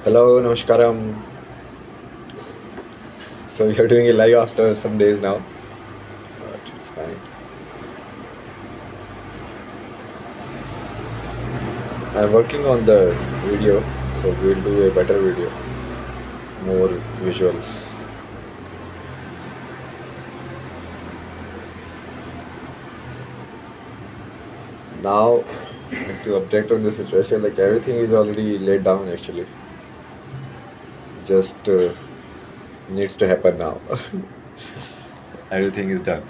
Hello, Namaskaram. So you're doing it live after some days now. But it's fine. I'm working on the video, so we'll do a better video, more visuals. Now, to update on the situation, like everything is already laid down actually. Just needs to happen now. Everything is done.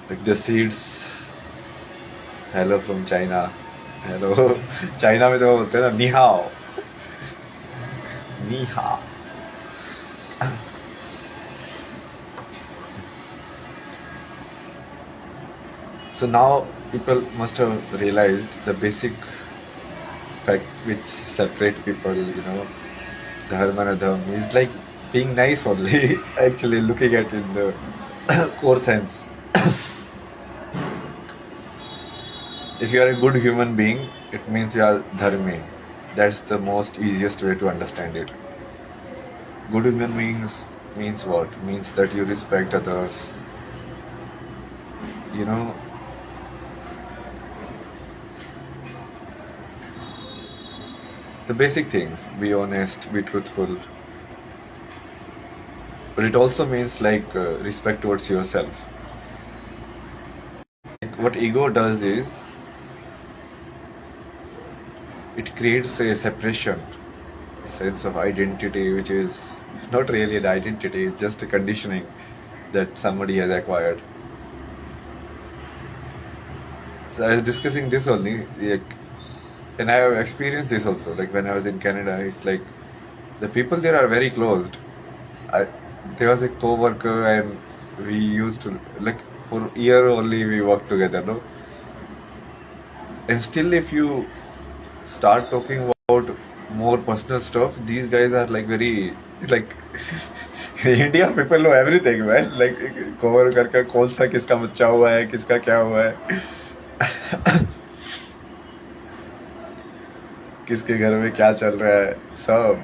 Like the seeds. Hello from China. Hello. China में तो बोलते हैं ना, ni hao. Ni hao. So now people must have realized the basic fact which separate people, dharma and dharma is like being nice only, actually looking at in the core sense. If you are a good human being, it means you are dharmi. That's the most easiest way to understand it. Good human beings means what? Means that you respect others. The basic things, be honest, be truthful. But it also means like respect towards yourself. Like, what ego does is it creates a separation, a sense of identity, which is not really an identity, it's just a conditioning that somebody has acquired. So I was discussing this only, like, and I have experienced this also. Like when I was in Canada, it's like the people there are very closed. There was a co-worker and we used to, like, for a year only we worked together, no? And still if you start talking about more personal stuff, these guys are like very, like, in India people know everything, man. Like co-worker का कौन सा किसका बच्चा हुआ है, किसका क्या हुआ है, किसके घर में क्या चल रहा है, सब.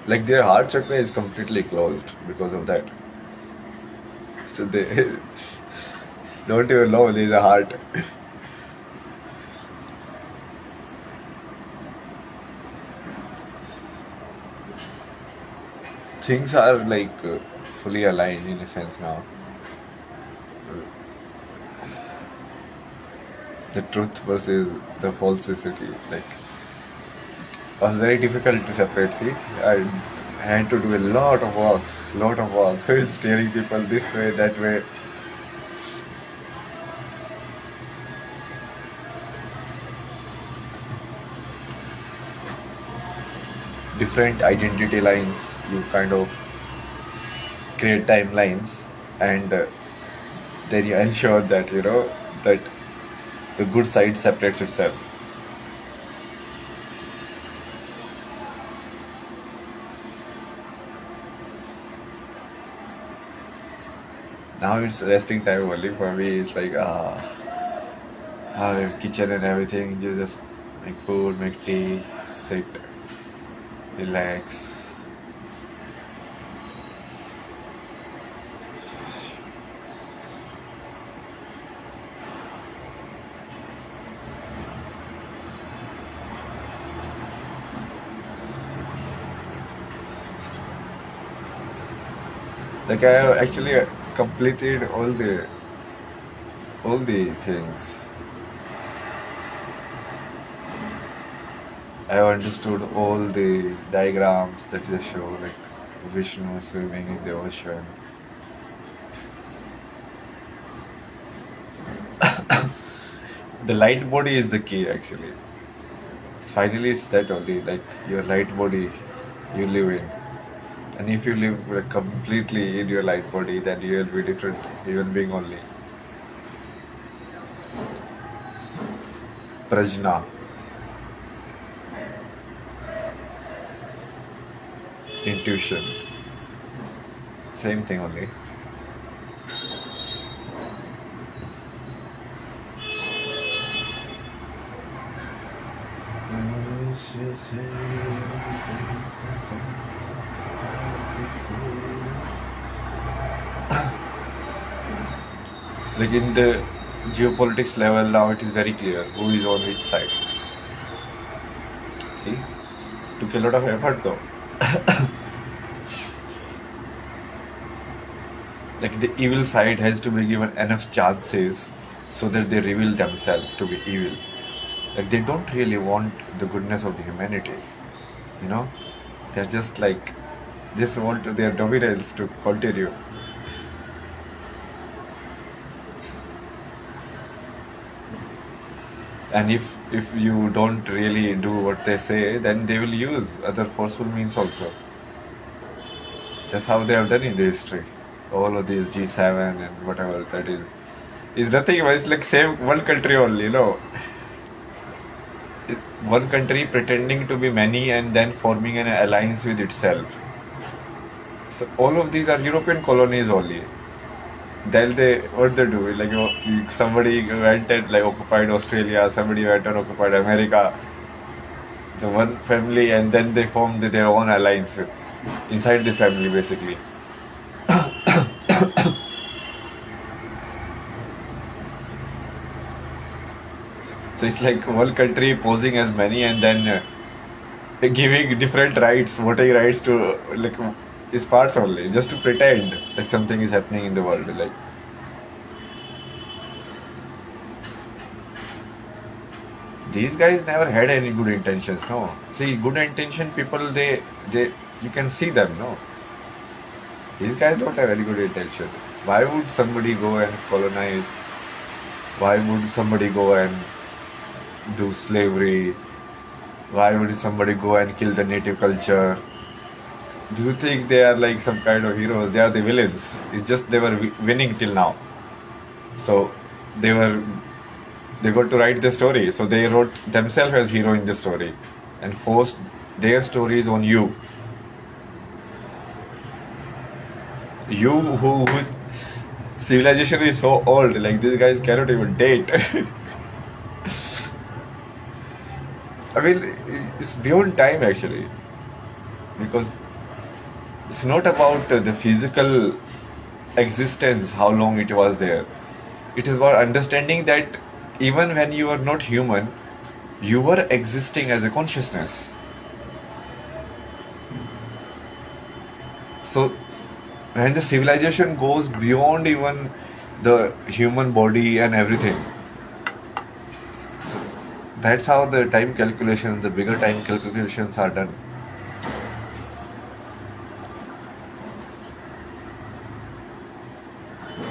Like their heart chakra is completely closed because of that. So they don't even know there's a heart. Things are like fully aligned in a sense now. The truth versus the falsity, like, was very difficult to separate. See, I had to do a lot of work, steering people this way, that way. Different identity lines, you kind of create timelines, and then you ensure that that the good side separates itself. Now it's resting time only for me. It's like I have kitchen and everything. You just make food, make tea, sit, relax. Like I have actually completed all the things. I have understood all the diagrams that they show, like Vishnu swimming in the ocean. The light body is the key actually. Finally it's that only, like your light body you live in. And if you live like, completely in your light body, then you will be different human being only. Prajna. Intuition. Same thing only. Like in the geopolitics level now, it is very clear who is on which side. See, took a lot of effort though. Like the evil side has to be given enough chances so that they reveal themselves to be evil. Like they don't really want the goodness of the humanity, you know. They're just like just want their dominance to continue. And if you don't really do what they say, then they will use other forceful means also. That's how they have done in the history. All of these G7 and whatever that is nothing but it's like same one country only, you know. One country pretending to be many and then forming an alliance with itself. So all of these are European colonies only. Then they what they do like somebody went and like occupied Australia, somebody went and occupied America. The one family and then they formed their own alliance inside the family basically. So it's like one country posing as many and then giving different rights, voting rights to like is parts only, just to pretend that something is happening in the world. Like these guys never had any good intentions. No, see, good intention people they you can see them. No, these guys don't have any good intention. Why would somebody go and colonize? Why would somebody go and do slavery? Why would somebody go and kill the native culture? Do you think they are like some kind of heroes? They are the villains. It's just they were winning till now. So they got to write the story. So they wrote themselves as hero in the story and forced their stories on you. You whose civilization is so old, like these guys cannot even date. I mean, it's beyond time actually, because it's not about the physical existence, how long it was there. It is about understanding that even when you are not human, you were existing as a consciousness. So when the civilization goes beyond even the human body and everything, so that's how the time calculation, the bigger time calculations are done.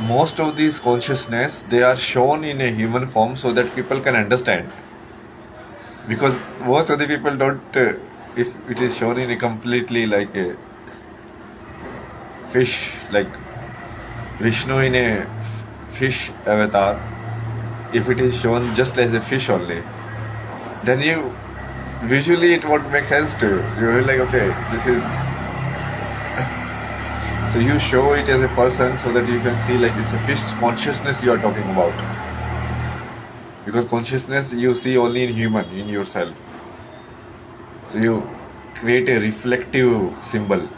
Most of these consciousness, they are shown in a human form so that people can understand, because most of the people don't if it is shown in a completely like a fish, like Vishnu in a fish avatar, if it is shown just as a fish only, then you visually it won't make sense to you. You're like, okay, this is so you show it as a person so that you can see like it's a fish consciousness you are talking about, because consciousness you see only in human, in yourself. So you create a reflective symbol.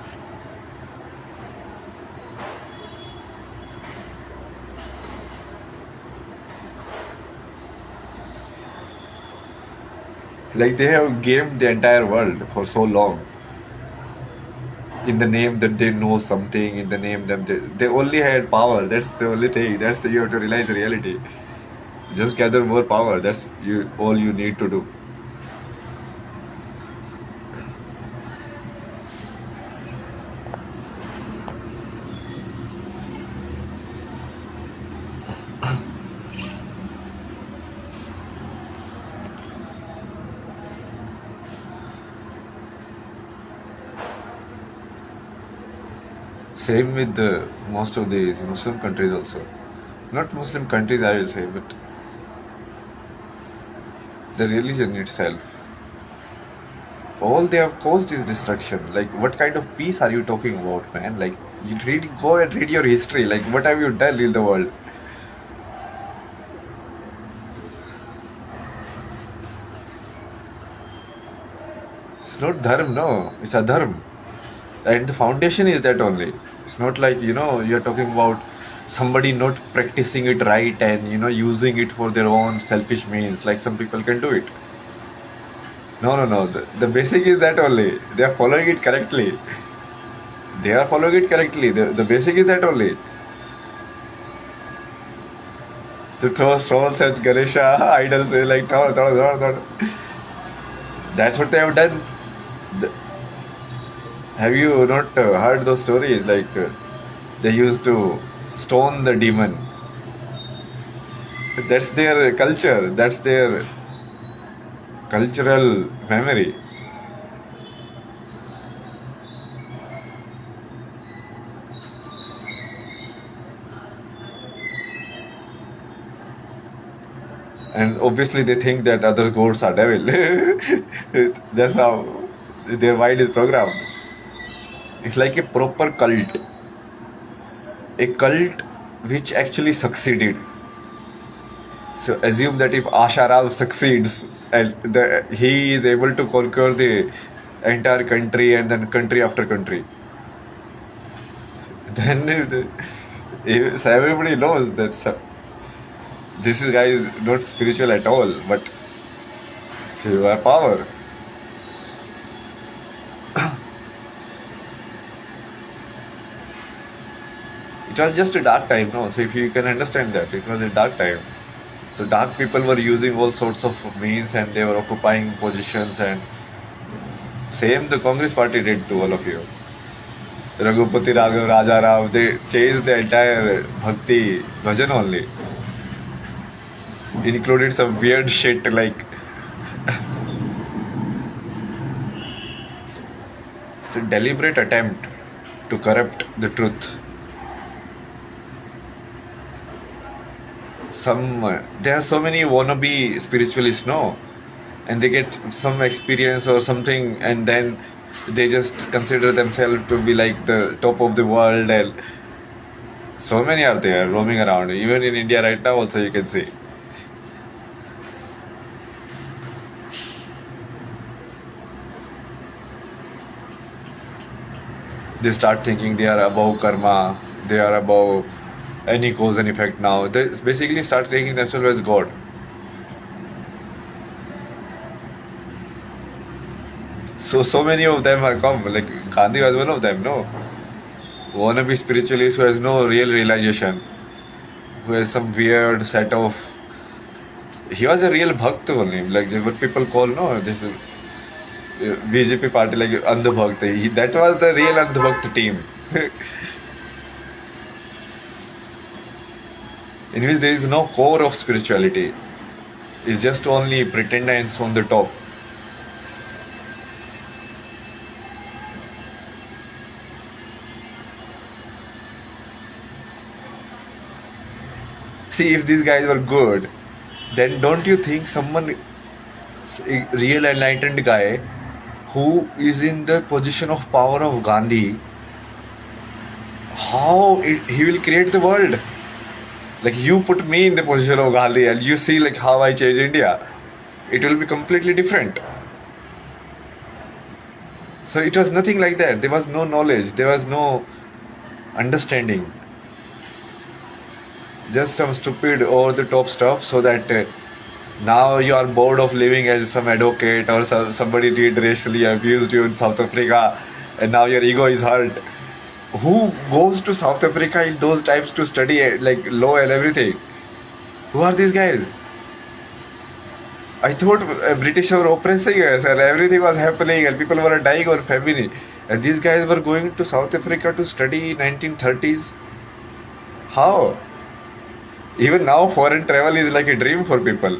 Like they have gamed the entire world for so long in the name that they know something, in the name that they only had power. That's the only thing. That's the, you have to realize the reality. Just gather more power. That's you all you need to do. Same with the most of these Muslim countries also. Not Muslim countries, I will say, but the religion itself. All they have caused is destruction. Like, what kind of peace are you talking about, man? Like, go and read your history. Like, what have you done in the world? It's not dharm, no. It's adharm. And the foundation is that only. It's not like, you're talking about somebody not practicing it right and, using it for their own selfish means, like some people can do it. No, no, no. The basic is that only. They are following it correctly. They are following it correctly. The basic is that only. To throw stones at Ganesha idols, like, no, no, no, no. That's what they have done. The- Have you not heard those stories? Like, they used to stone the demon. That's their culture. That's their cultural memory. And obviously, they think that other gods are devil. That's how their mind is programmed. It's like a proper cult. A cult which actually succeeded. So assume that if Asharam succeeds and he is able to conquer the entire country and then country after country, then so everybody knows that this guy is not spiritual at all, but you have power. It was just a dark time, no? So if you can understand that, it was a dark time. So dark people were using all sorts of means and they were occupying positions, and same the Congress party did to all of you. Raghupati Raghav, Raja Ram, they changed the entire bhakti bhajan only. It included some weird shit like it's a deliberate attempt to corrupt the truth. There are so many wannabe spiritualists, no, and they get some experience or something, and then they just consider themselves to be like the top of the world, and so many are there roaming around. Even in India right now, also you can see. They start thinking they are above karma, they are above any cause and effect now. They basically start taking themselves as God. So many of them are come. Like Gandhi was one of them, no? Wannabe spiritualist who has no real realization, who has some weird set of. He was a real bhakt only, like what people call, no, this is BJP party, like Andhbhakt. That was the real Andhbhakt team. In which there is no core of spirituality. It's just only pretendance on the top. See, if these guys were good, then don't you think someone, a real enlightened guy, who is in the position of power of Gandhi, he will create the world? Like you put me in the position of Gandhi and you see like how I change India. It will be completely different. So it was nothing like that. There was no knowledge. There was no understanding. Just some stupid over the top stuff so that now you are bored of living as some advocate or somebody did racially abused you in South Africa and now your ego is hurt. Who goes to South Africa in those times to study like law and everything? Who are these guys? I thought British were oppressing us and everything was happening and people were dying on famine. And these guys were going to South Africa to study 1930s. How? Even now foreign travel is like a dream for people.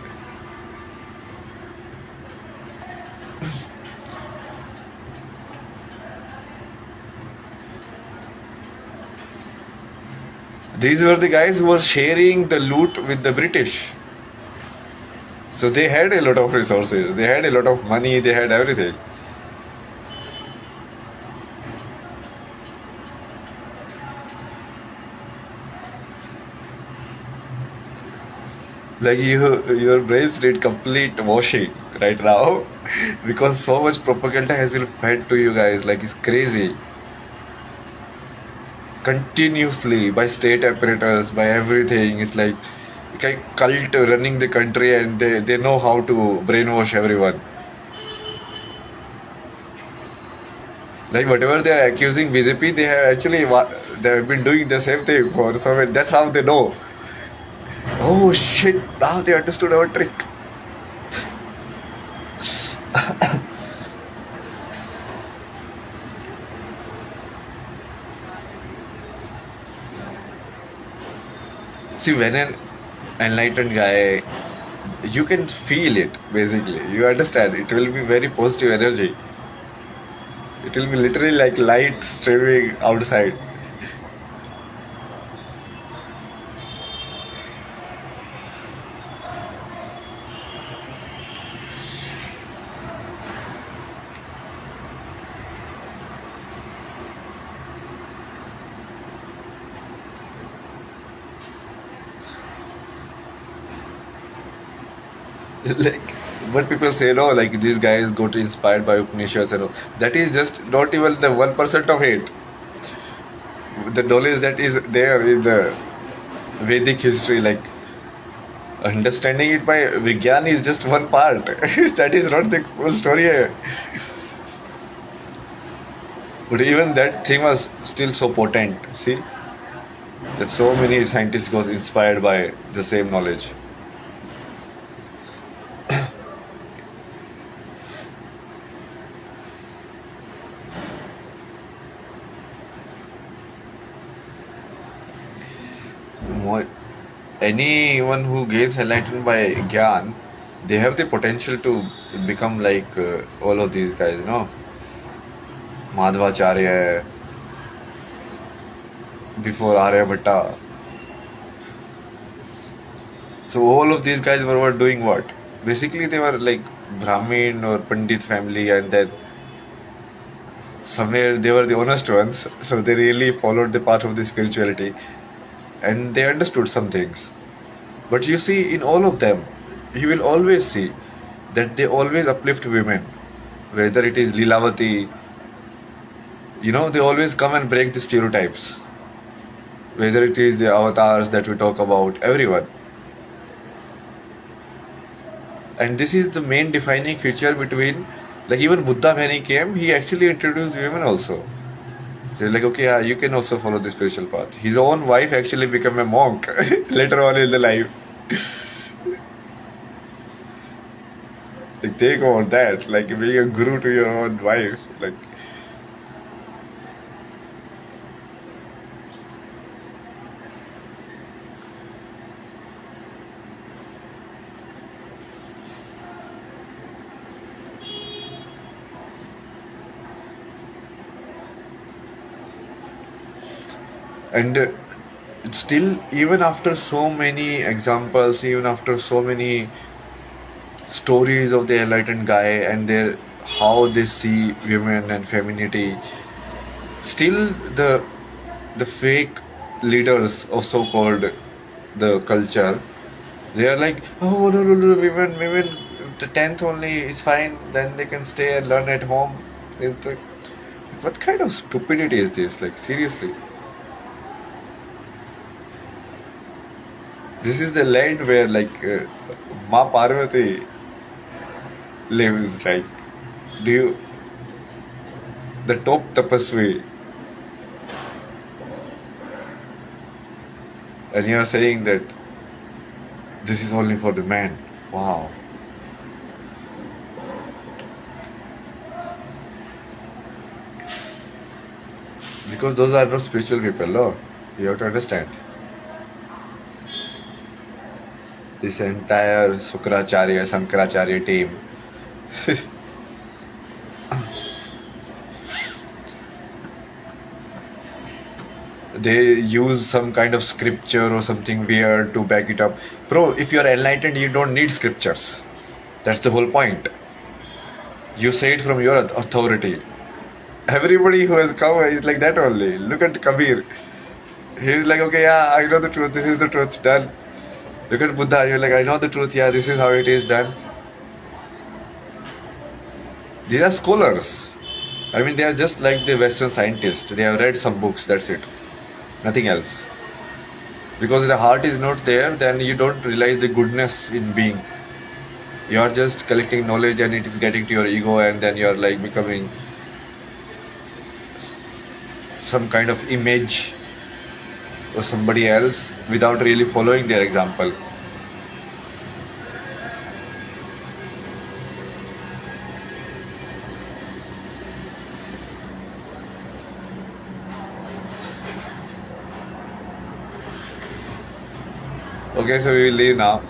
These were the guys who were sharing the loot with the British. So they had a lot of resources, they had a lot of money, they had everything. Like your brains need complete washing right now. because so much propaganda has been fed to you guys, like it's crazy. Continuously by state apparatus, by everything. It's like a cult running the country, and they know how to brainwash everyone. Like whatever they are accusing BJP, they have actually they have been doing the same thing for so many. That's how they know. Oh shit! Now they understood our trick. See, when an enlightened guy, you can feel it basically. You understand? It will be very positive energy. It will be literally like light streaming outside. Like, but people say no, like these guys got inspired by Upanishads and all. That is just not even the 1% of it. The knowledge that is there in the Vedic history, like understanding it by Vigyan is just one part. That is not the whole story. But even that thing was still so potent. See, that so many scientists got inspired by the same knowledge. More, anyone who gains enlightenment by Gyan, they have the potential to become like all of these guys, you know, Madhvacharya, before Aryabhatta. So all of these guys were doing what? Basically, they were like Brahmin or Pandit family, and then somewhere they were the honest ones. So they really followed the path of the spirituality, and they understood some things. But you see, in all of them, you will always see that they always uplift women. Whether it is Lilavati, you know, they always come and break the stereotypes. Whether it is the avatars that we talk about, everyone. And this is the main defining feature between, like even Buddha when he came, he actually introduced women also. They're like, okay, yeah, you can also follow the spiritual path. His own wife actually became a monk later on in the life. Like, think about that, like being a guru to your own wife. Like, and still, even after so many examples, even after so many stories of the enlightened guy and their how they see women and femininity, still the fake leaders of so-called the culture, they are like, oh no, no, no, women, the 10th only is fine, then they can stay and learn at home. It's like, what kind of stupidity is this? Like, seriously, this is the land where like Ma Parvati lives. Like, do you, the top tapasvi, and you are saying that this is only for the man? Wow. Because those are not spiritual people, no? You have to understand. This entire Sukracharya, Sankaracharya team. They use some kind of scripture or something weird to back it up. Bro, if you are enlightened, you don't need scriptures. That's the whole point. You say it from your authority. Everybody who has come is like that only. Look at Kabir. He's like, okay, yeah, I know the truth. This is the truth. Done. Look at Buddha. You're like, I know the truth. Yeah, this is how it is done. These are scholars. I mean, they are just like the Western scientists. They have read some books, that's it. Nothing else. Because the heart is not there, then you don't realize the goodness in being. You are just collecting knowledge and it is getting to your ego, and then you are like becoming some kind of image of somebody else without really following their example. Okay, so we will leave now.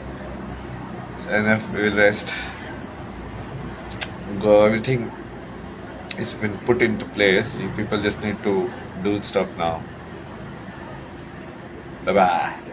Enough, we will rest. Go, everything is been put into place. You people just need to do stuff now. Bye bye.